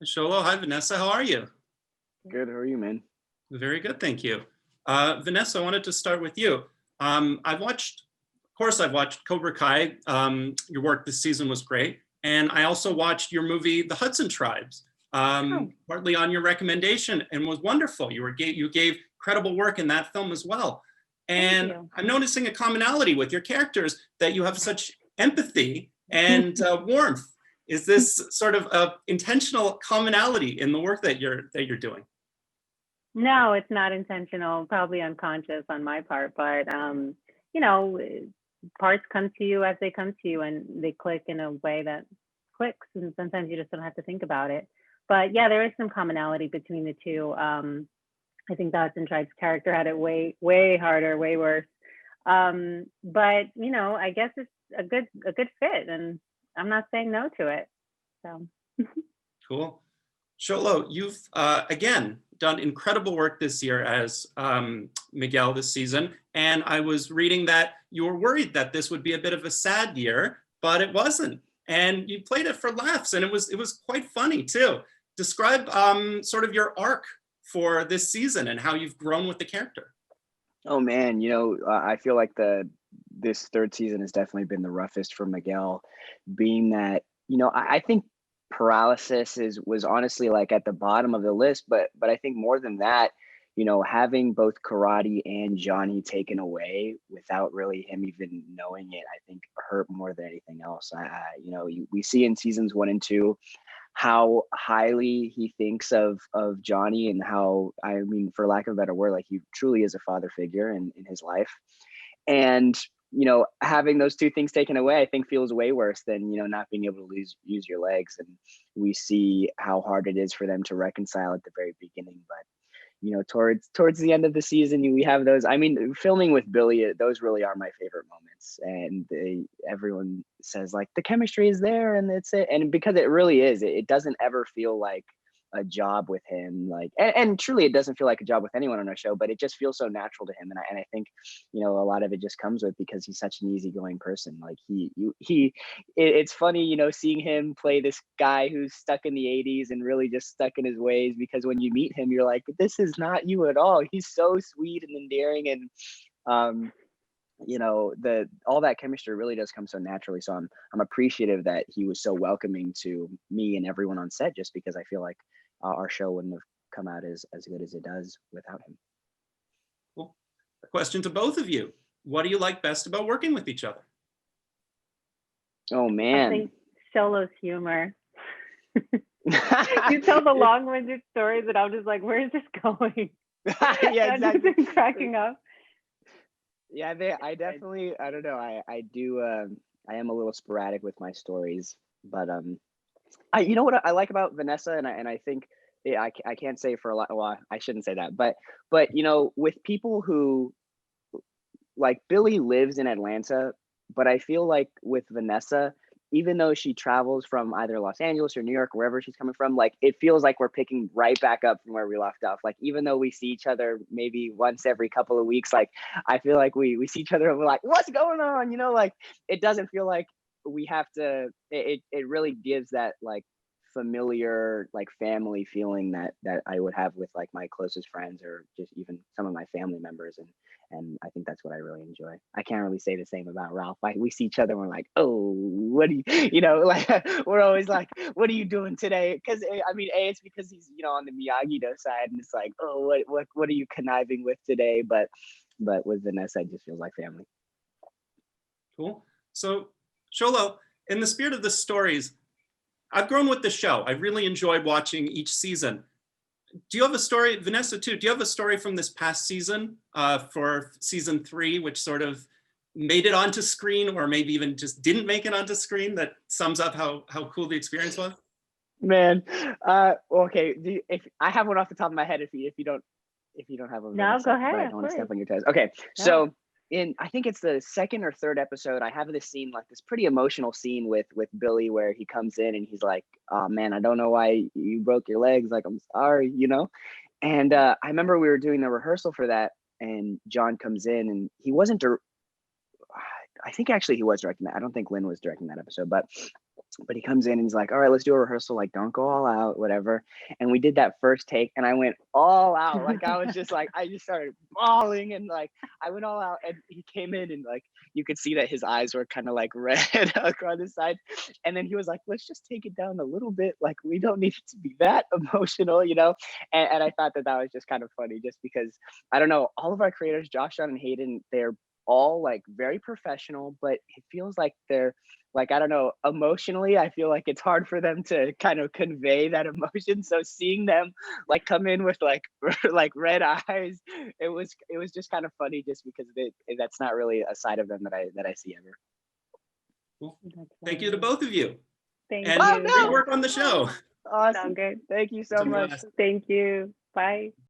Xolo, hi Vanessa, how are you? Good. How are you, man? Very good, thank you. Vanessa, I wanted to start with you. I've watched Cobra Kai. Your work this season was great. And I also watched your movie, The Hudson Tribes, Oh, partly on your recommendation, and was wonderful. You gave credible work in that film as well. thank And you. I'm noticing a commonality with your characters, that you have such empathy and warmth. Is this sort of a intentional commonality in the work that you're doing? No, it's not intentional, probably unconscious on my part, but you know, parts come to you as they come to you and they click in a way that clicks, and sometimes you just don't have to think about it. But yeah, there is some commonality between the two. I think Dawson Tribe's character had it way harder, way worse. But I guess it's a good fit, and I'm not saying no to it. So Cool. Xolo, you've again done incredible work this year as Miguel this season, and I was reading that you were worried that this would be a bit of a sad year, but it wasn't. And you played it for laughs, and it was quite funny too. Describe sort of your arc for this season and how you've grown with the character. Oh man, I feel like this third season has definitely been the roughest for Miguel, being that I think paralysis was honestly like at the bottom of the list, but I think more than that, having both karate and Johnny taken away without really him even knowing it, I think hurt more than anything else. We see in seasons 1 and 2 how highly he thinks of Johnny, and how, I mean, for lack of a better word, like he truly is a father figure in his life. And having those two things taken away, I think feels way worse than not being able to use your legs. And we see how hard it is for them to reconcile at the very beginning. But towards the end of the season, we have those. I mean, filming with Billy, those really are my favorite moments. And everyone says like the chemistry is there, and that's it. And because it really is, it doesn't ever feel like a job with him. Like, and truly, it doesn't feel like a job with anyone on our show. But it just feels so natural to him. And I think a lot of it just comes with because he's such an easygoing person. Like it's funny, seeing him play this guy who's stuck in the 80s and really just stuck in his ways, because when you meet him, you're like, this is not you at all. He's so sweet and endearing, and all that chemistry really does come so naturally. So I'm appreciative that he was so welcoming to me and everyone on set, just because I feel like our show wouldn't have come out as good as it does without him. Cool. A question to both of you: what do you like best about working with each other? Oh I man. think Xolo's humor. You tell the long-winded stories, and I'm just like, where is this going? Yeah, I've just exactly. been cracking up. Yeah, I definitely, I don't know. I do. I am a little sporadic with my stories, but what I like about Vanessa, and I think, yeah, I can't say for a lot. Well, I shouldn't say that, but with people who, like, Billy lives in Atlanta, but I feel like with Vanessa, even though she travels from either Los Angeles or New York, wherever she's coming from, like, it feels like we're picking right back up from where we left off. Like, even though we see each other maybe once every couple of weeks, like, I feel like we see each other and we're like, what's going on? Like, it doesn't feel like we have to, it really gives that like familiar, like, family feeling that I would have with like my closest friends, or just even some of my family members. And I think that's what I really enjoy. I can't really say the same about Ralph. Like, we see each other and we're like, oh, what do you, like, we're always like, what are you doing today? Because I mean, it's because he's, on the Miyagi-Do side, and it's like, oh, what are you conniving with today? But with Vanessa, it just feels like family. Cool. So, Xolo, in the spirit of the stories, I've grown with the show. I really enjoyed watching each season. Do you have a story, Vanessa, too? Do you have a story from this past season for season 3, which sort of made it onto screen, or maybe even just didn't make it onto screen, that sums up how cool the experience was? Man, okay. If I have one off the top of my head, if you don't have one, No, go but I ahead, don't of want to course. step on your toes. Okay, No. so I think it's the second or third episode, I have this scene, like this pretty emotional scene with Billy, where he comes in and he's like, oh man, I don't know why you broke your legs, like, I'm sorry, and I remember we were doing the rehearsal for that, and John comes in, and he wasn't I think actually he was directing that. I don't think Lynn was directing that episode, but But he comes in and he's like, all right, let's do a rehearsal. Like, don't go all out, whatever. And we did that first take and I went all out. Like, I was just like, I just started bawling and like, I went all out and he came in and like, you could see that his eyes were kind of like red across the side. And then he was like, let's just take it down a little bit. Like, we don't need it to be that emotional, you know? And I thought that was just kind of funny just because, I don't know, all of our creators, Josh, Sean, and Hayden, they're all like very professional, but it feels like they're like, I don't know, emotionally, I feel like it's hard for them to kind of convey that emotion. So seeing them like come in with like like red eyes, it was just kind of funny just because that's not really a side of them that I see ever. Well, thank you to both of you. Thank And you. great work on the show. Awesome. Sound good. Thank you so It's a much. blast. Thank you. Bye.